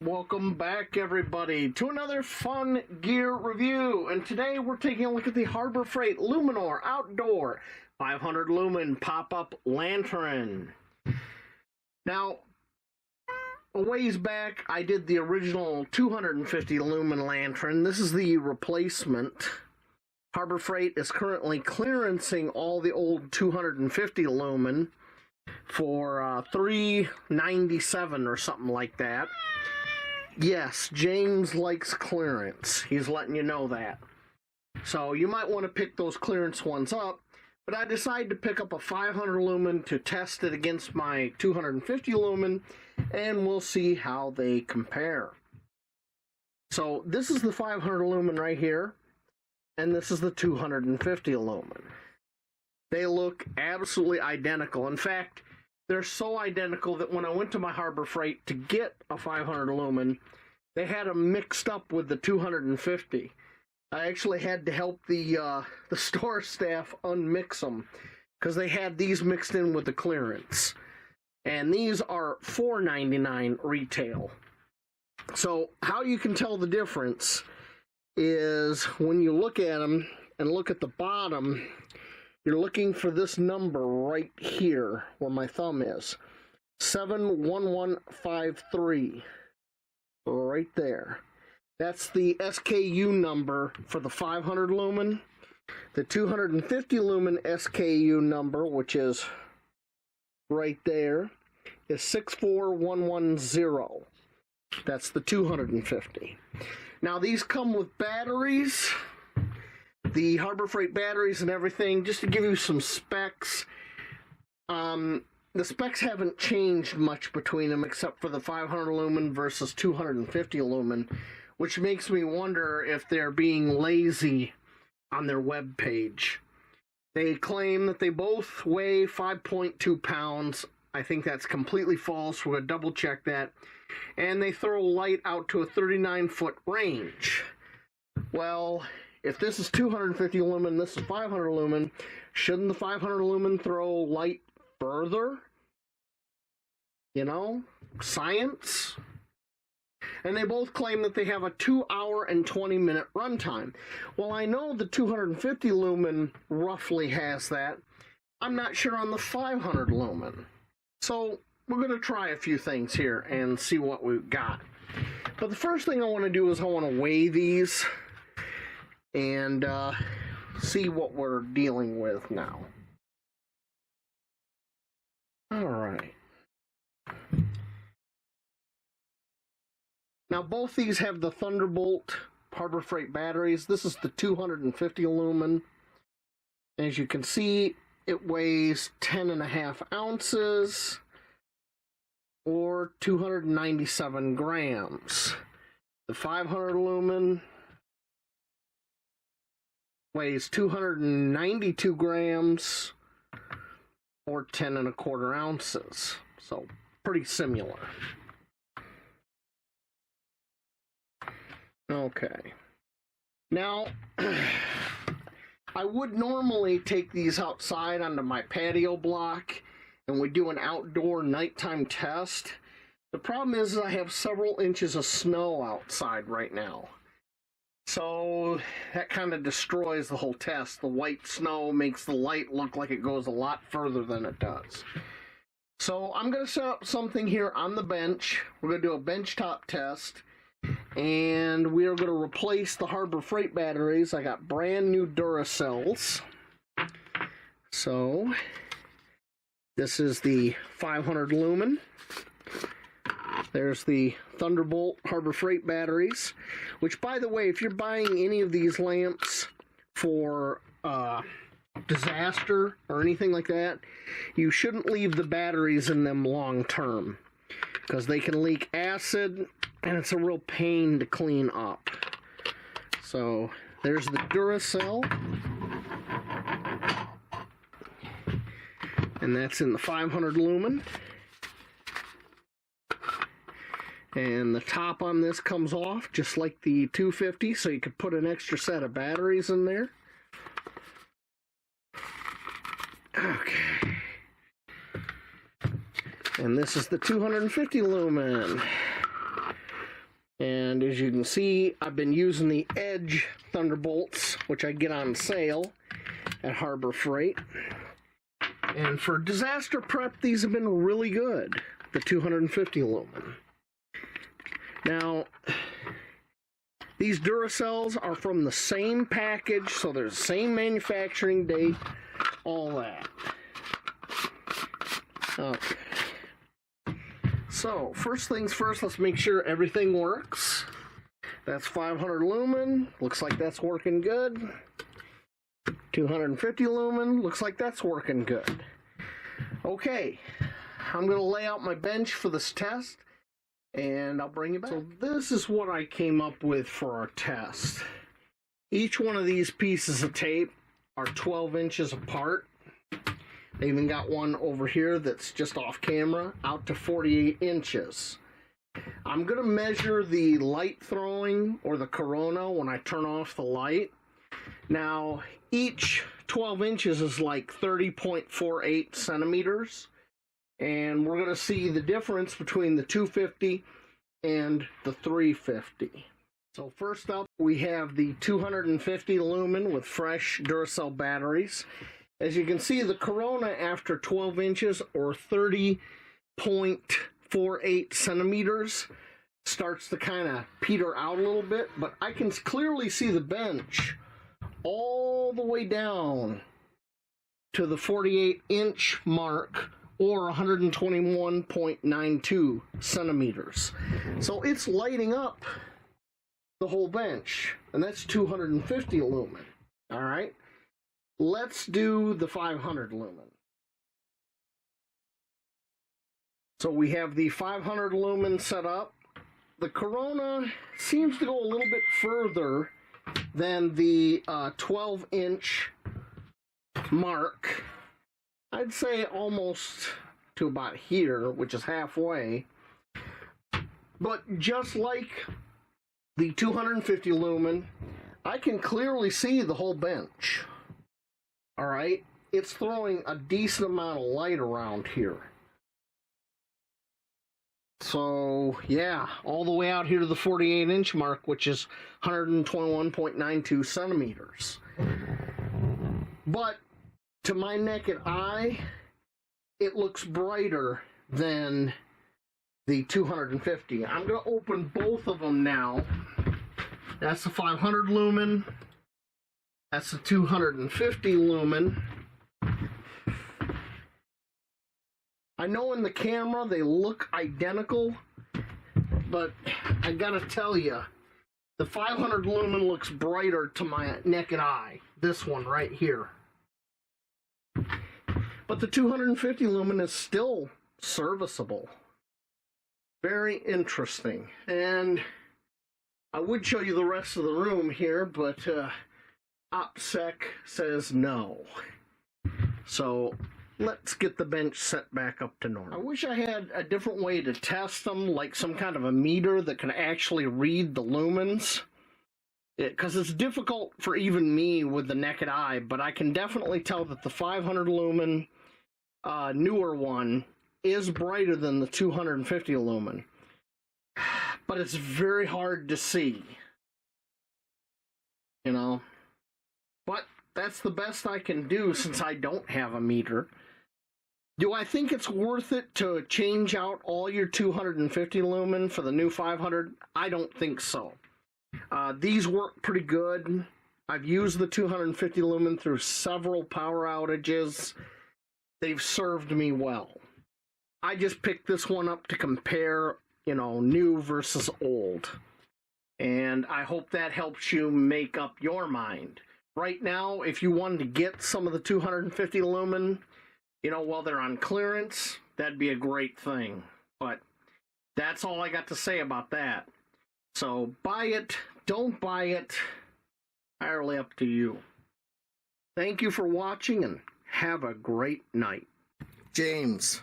Welcome back, everybody, to another fun gear review. And today we're taking a look at the Harbor Freight Luminar Outdoor 500 Lumen Pop-Up Lantern. Now, a ways back, I did the original 250 lumen lantern. This is the replacement. Harbor Freight is currently clearancing all the old 250 lumen for $397 or something like that. Yes, James likes clearance. He's letting you know that. So you might want to pick those clearance ones up, but I decided to pick up a 500 lumen to test it against my 250 lumen, and we'll see how they compare. So this is the 500 lumen right here, and this is the 250 lumen. They look absolutely identical. In fact, they're so identical that when I went to my Harbor Freight to get a 500 lumen, they had them mixed up with the 250. I actually had to help the store staff unmix them because they had these mixed in with the clearance. And these are $4.99 retail. So how you can tell the difference is when you look at them and look at the bottom, you're looking for this number right here where my thumb is. 71153. Right there. That's the SKU number for the 500 lumen. The 250 lumen SKU number, which is right there, is 64110. That's the 250. Now these come with batteries. The Harbor Freight batteries and everything. Just to give you some specs, the specs haven't changed much between them except for the 500 lumen versus 250 lumen, which makes me wonder if they're being lazy on their web page. They claim that they both weigh 5.2 pounds. I think that's completely false. We're going to double check that. And they throw light out to a 39-foot range. Well, if this is 250 lumen, this is 500 lumen, shouldn't the 500 lumen throw light further? You know, science. And they both claim that they have a 2-hour and 20-minute runtime. Well, I know the 250 lumen roughly has that. I'm not sure on the 500 lumen. So we're going to try a few things here and see what we've got. But the first thing I want to do is I want to weigh these and see what we're dealing with now. All right. Now both these have the Thunderbolt Harbor Freight batteries. This is the 250 lumen. As you can see, it weighs 10.5 ounces or 297 grams. The 500 lumen weighs 292 grams or 10.25 ounces. So pretty similar. Okay. Now, I would normally take these outside onto my patio block and we do an outdoor nighttime test. The problem is I have several inches of snow outside right now. So that kind of destroys the whole test. The white snow makes the light look like it goes a lot further than it does. So I'm going to set up something here on the bench. We're going to do a benchtop test. And we are going to replace the Harbor Freight batteries. I got brand new Duracells. So this is the 500 lumen. There's the Thunderbolt Harbor Freight batteries, which, by the way, if you're buying any of these lamps for disaster or anything like that, you shouldn't leave the batteries in them long term because they can leak acid and it's a real pain to clean up. So there's the Duracell, and that's in the 500 lumen. And the top on this comes off just like the 250, so you could put an extra set of batteries in there. Okay. And this is the 250 lumen. And as you can see, I've been using the Edge Thunderbolts, which I get on sale at Harbor Freight. And for disaster prep, these have been really good, the 250 lumen. Now, these Duracells are from the same package, so they're the same manufacturing date, all that. Okay. So, first things first, let's make sure everything works. That's 500 lumen, looks like that's working good. 250 lumen, looks like that's working good. Okay, I'm going to lay out my bench for this test, and I'll bring you back. So this is what I came up with for our test. Each one of these pieces of tape are 12 inches apart. They even got one over here that's just off camera, out to 48 inches. I'm going to measure the light throwing, or the corona, when I turn off the light. Now, each 12 inches is like 30.48 centimeters. And we're going to see the difference between the 250 and the 350. So first up, we have the 250 lumen with fresh Duracell batteries. As you can see, the corona after 12 inches, or 30.48 centimeters, starts to kind of peter out a little bit, but I can clearly see the bench all the way down to the 48-inch mark, or 121.92 centimeters. So it's lighting up the whole bench, and that's 250 lumen. All right, let's do the 500 lumen. So we have the 500 lumen set up. The corona seems to go a little bit further than the 12-inch mark. I'd say almost to about here, which is halfway. But just like the 250 lumen, I can clearly see the whole bench. All right, it's throwing a decent amount of light around here. So, yeah, all the way out here to the 48-inch mark, which is 121.92 centimeters. But to my naked eye, it looks brighter than the 250. I'm going to open both of them now. That's the 500 lumen. That's the 250 lumen. I know in the camera they look identical, but I gotta tell you, the 500 lumen looks brighter to my naked eye. This one right here. But the 250 lumen is still serviceable. Very interesting. And I would show you the rest of the room here, but OPSEC says no. So let's get the bench set back up to normal. I wish I had a different way to test them, like some kind of a meter that can actually read the lumens. Because it's difficult for even me with the naked eye, but I can definitely tell that the 500 lumen newer one is brighter than the 250 lumen. But it's very hard to see, you know. But that's the best I can do since I don't have a meter. Do I think it's worth it to change out all your 250 lumen for the new 500? I don't think so. These work pretty good. I've used the 250 lumen through several power outages. They've served me well. I just picked this one up to compare, you know, new versus old. And I hope that helps you make up your mind. Right now, if you wanted to get some of the 250 lumen, you know, while they're on clearance, that'd be a great thing. But that's all I got to say about that. So buy it, don't buy it, entirely up to you. Thank you for watching and have a great night. James.